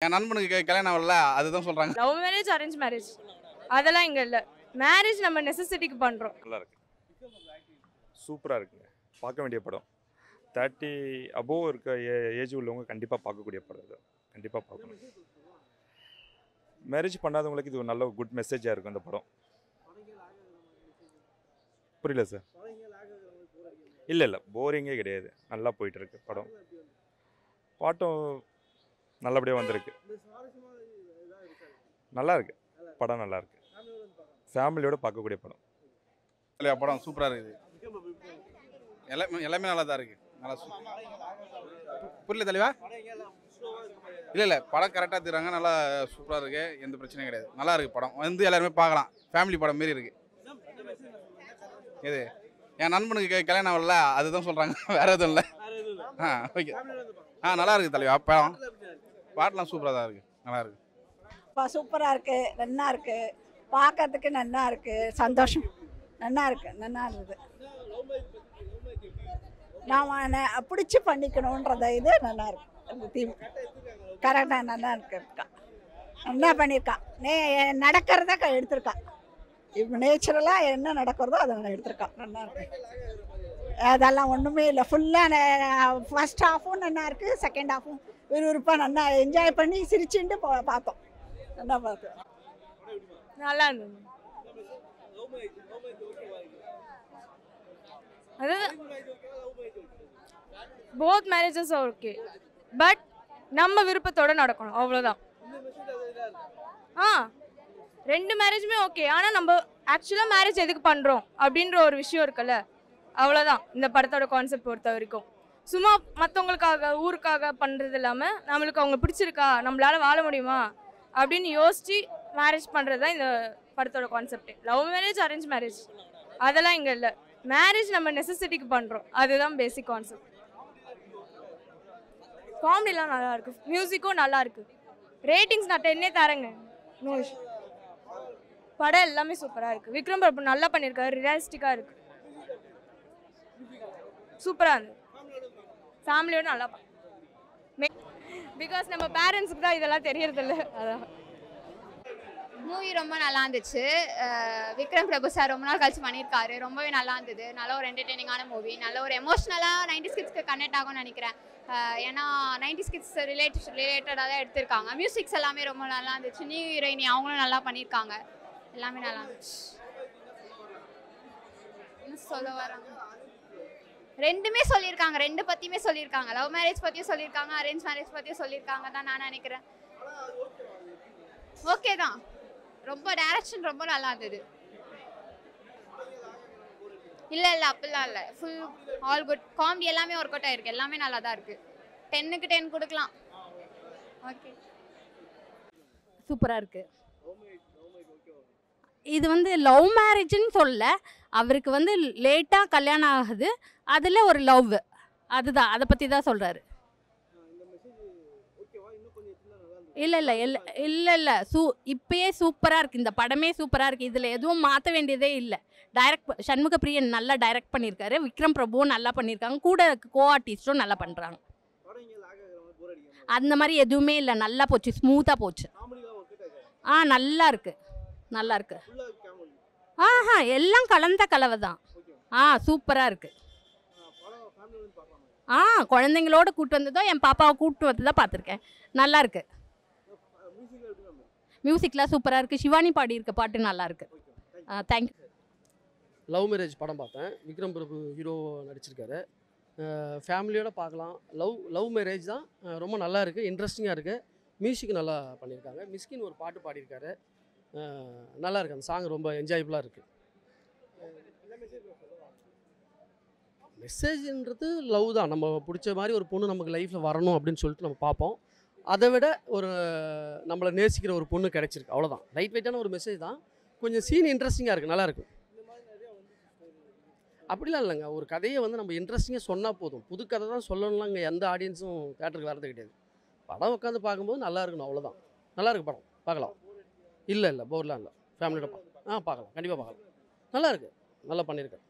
என் நண்பனுக்கு கல்யாணம் ஆகல அதுதான் சொல்றாங்க. லவ் மேரேஜ் அரேஞ்ச் மேரேஜ் அதெல்லாம் இங்க இல்ல. மேரேஜ் நம்ம நெசசிட்டிக்கு பண்றோம். நல்லா இருக்கு, சூப்பராக இருக்குங்க. பார்க்க வேண்டிய படம். 30 அபோவ் இருக்க ஏஜ் உள்ளவங்க கண்டிப்பாக பார்க்கக்கூடிய படம் இது. கண்டிப்பாக பார்க்கணும். மேரேஜ் பண்ணாதவங்களுக்கு இது ஒரு நல்ல குட் மெசேஜாக இருக்கும் இந்த படம். புரியல சார்? இல்லை போரிங்கே கிடையாது, நல்லா போயிட்டு இருக்கு படம். பாட்டும் நல்லபடியாக வந்திருக்கு, நல்லா இருக்கு படம், நல்லா இருக்கு. ஃபேமிலியோட பார்க்கக்கூடிய படம். படம் சூப்பராக இருக்குது. எல்லாமே நல்லா தான் இருக்குது. நல்லா புரியல தெளிவா? இல்லை படம் கரெக்டாக தருவாங்க. நல்லா சூப்பராக இருக்குது, எந்த பிரச்சனையும் கிடையாது. நல்லா இருக்குது படம். வந்து எல்லாருமே பார்க்கலாம். ஃபேமிலி படம் மாரி இருக்குது. இது என் நண்பனுக்கு கல்யாணம் ஆகல அதுதான் சொல்கிறாங்க, வேறு எதுவும் இல்லை. ஓகே. நல்லா இருக்குது தலைவா. படம் பாட்டெலாம் சூப்பராக தான் இருக்குது, நல்லா இருக்குது. சூப்பராக இருக்குது, நல்லா இருக்குது, பார்க்கறதுக்கு நல்லா இருக்குது, சந்தோஷம், நல்லா இருக்குது, நல்லா இருந்தது. நான் பிடிச்சி பண்ணிக்கணுன்றத இது நல்லா இருக்கு. அந்த தீம் கரெக்டாக நல்லா இருக்கா, நல்லா பண்ணியிருக்கான். நடக்கிறத எடுத்திருக்கான். இப்போ நேச்சுரலாக என்ன நடக்கிறதோ அதை எடுத்திருக்கான், நல்லா இருக்கு. அதெல்லாம் ஒன்றுமே இல்லை. ஃபுல்லாக ஃபர்ஸ்ட் ஹாஃபும் நல்லா இருக்குது, செகண்ட் ஹாஃபும் விறுவிறுப்பாக நல்லா என்ஜாய் பண்ணி சிரிச்சுட்டு பார்த்தோம். நல்லா பார்த்தோம், நல்லா இருந்தது. அதாவது போத் மேரேஜஸ் ஓகே, பட் நம்ம விருப்பத்தோட நடக்கணும், அவ்வளோதான். ரெண்டு மேரேஜுமே ஓகே, ஆனால் நம்ம ஆக்சுவலாக மேரேஜ் எதுக்கு பண்ணுறோம் அப்படின்ற ஒரு விஷயம் இருக்குல்ல, அவ்வளோதான் இந்த படத்தோட கான்செப்ட் பொறுத்த வரைக்கும். சும்மா மற்றவங்களுக்காக ஊருக்காக பண்ணுறது இல்லாமல் நம்மளுக்கு அவங்க பிடிச்சிருக்கா, நம்மளால் வாழ முடியுமா அப்படின்னு யோசித்து மேரேஜ் பண்ணுறது தான் இந்த படத்தோட concept. Love marriage arrange marriage அதெல்லாம் இங்கே இல்லை. மேரேஜ் நம்ம நெசசிட்டிக்கு பண்ணுறோம், அதுதான் பேசிக் கான்செப்ட். காமெடிலாம் நல்லா இருக்கு, மியூசிக்கும் நல்லா இருக்கு. ரேட்டிங்ஸ் நான் 10 தரேங்க. No issue. படம் எல்லாமே சூப்பராக இருக்குது. விக்ரம் பிரபு நல்லா பண்ணியிருக்காரு, ரியலிஸ்டிக்காக இருக்குது, சூப்பராக இருந்தது. ஃபேமிலியோட நல்லா பிகாஸ் நம்ம பேரண்ட்ஸுக்கு தான் இதெல்லாம் தெரியறதில்ல, அதான். மூவி ரொம்ப நல்லா இருந்துச்சு. விக்ரம் பிரபு சார் ரொம்ப நாள் கழிச்சு பண்ணியிருக்காரு, ரொம்பவே நல்லா இருந்தது. நல்ல ஒரு என்டர்டெய்னிங்கான மூவி, நல்ல ஒரு எமோஷ்னலாக 90s கிட்ஸ்க்கு கனெக்ட் ஆகும்னு நினைக்கிறேன். ஏன்னா 90s கிட்ஸ் ரிலேட்டடாக தான் எடுத்திருக்காங்க. மியூசிக்ஸ் எல்லாமே ரொம்ப நல்லா இருந்துச்சு. நியூ ஹீரோயினி அவங்களும் நல்லா பண்ணியிருக்காங்க, எல்லாமே நல்லா இருந்துச்சு. என்ன சொல்ல வராங்க, ரெண்டுமே சொல்லியிருக்காங்க, ரெண்டு பற்றியுமே சொல்லியிருக்காங்க. லவ் மேரேஜ் பற்றியும் சொல்லியிருக்காங்க, அரேஞ்ச் மேரேஜ் பற்றியும் சொல்லியிருக்காங்க தான் நான் நினைக்கிறேன். ஓகே தான், ரொம்ப டைரக்ஷன் ரொம்ப நல்லா இருந்தது. இல்லை அப்படிலாம் இல்லை, ஃபுல் ஆல் குட். காமெடி எல்லாமே ஒர்க் அவுட் ஆயிருக்கு, எல்லாமே நல்லா தான் இருக்குது. 10க்கு 10 கொடுக்கலாம். ஓகே, சூப்பராக இருக்குது. இது வந்து லவ் மேரேஜ்னு சொல்ல, அவருக்கு வந்து லேட்டாக கல்யாணம் ஆகுது, அதில் ஒரு லவ், அதுதான், அதை பற்றி தான் சொல்கிறாரு. இல்லை இப்பயே சூப்பராக இருக்குது, இந்த படமே சூப்பராக இருக்குது. இதில் எதுவும் மாற்ற வேண்டியதே இல்லை. சண்முக பிரியன் நல்லா டைரக்ட் பண்ணியிருக்காரு, விக்ரம் பிரபுவும் நல்லா பண்ணியிருக்காங்க, கூட கோ ஆர்டிஸ்டும் நல்லா பண்ணுறாங்க. அந்த மாதிரி எதுவுமே இல்லை, நல்லா போச்சு, ஸ்மூத்தாக போச்சு. நல்லா இருக்கு, நல்லா இருக்கு. எல்லாம் கலந்த கலவை தான். சூப்பராக இருக்கு. குழந்தைங்களோட கூப்பிட்டு வந்ததோ, என் பாப்பாவை கூப்பிட்டு வந்து தான் பார்த்துருக்கேன், நல்லா இருக்கு. மியூசிக்லாம் சூப்பராக இருக்குது, சிவானி பாடியிருக்க பாட்டு நல்லா இருக்கு. தேங்க்யூ. லவ் மேரேஜ் படம் பார்த்தேன், விக்ரம் பிரபு ஹீரோ நடிச்சிருக்காரு. ஃபேமிலியோடு பார்க்கலாம். லவ் மேரேஜ் தான், ரொம்ப நல்லா இருக்குது, இன்ட்ரெஸ்டிங்காக இருக்குது. மியூசிக் நல்லா பண்ணியிருக்காங்க. மிஸ்கின் ஒரு பாட்டு பாடியிருக்காரு, நல்லா இருக்குது. அந்த சாங் ரொம்ப என்ஜாயபுளாக இருக்குது. மெசேஜ்ன்றது லவ் தான். நம்ம பிடிச்ச மாதிரி ஒரு பொண்ணு நமக்கு லைஃப்பில் வரணும் அப்படின்னு சொல்லிட்டு நம்ம பார்ப்போம். அதை விட ஒரு நம்மளை நேசிக்கிற ஒரு பொண்ணு கிடச்சிருக்கு, அவ்வளோதான். லைட் வெயிட்டான ஒரு மெசேஜ் தான். கொஞ்சம் சீன் இன்ட்ரெஸ்டிங்காக இருக்குது, நல்லாயிருக்கும். அப்படிலாம் இல்லைங்க, ஒரு கதையை வந்து நம்ம இன்ட்ரெஸ்டிங்காக சொன்னால் போதும். புது கதை தான் சொல்லணும்லாம் இங்கே எந்த ஆடியன்ஸும் தேட்டருக்கு வரது கிடையாது. படம் உட்காந்து பார்க்கும்போது நல்லா இருக்கணும், அவ்வளோதான். நல்லா இருக்கு படம், பார்க்கலாம். இல்லை போர்லாம் இல்லை, ஃபேமிலியோட பார்க்கலாம், கண்டிப்பாக பார்க்கலாம். நல்லா இருக்குது, நல்லா பண்ணியிருக்கேன்.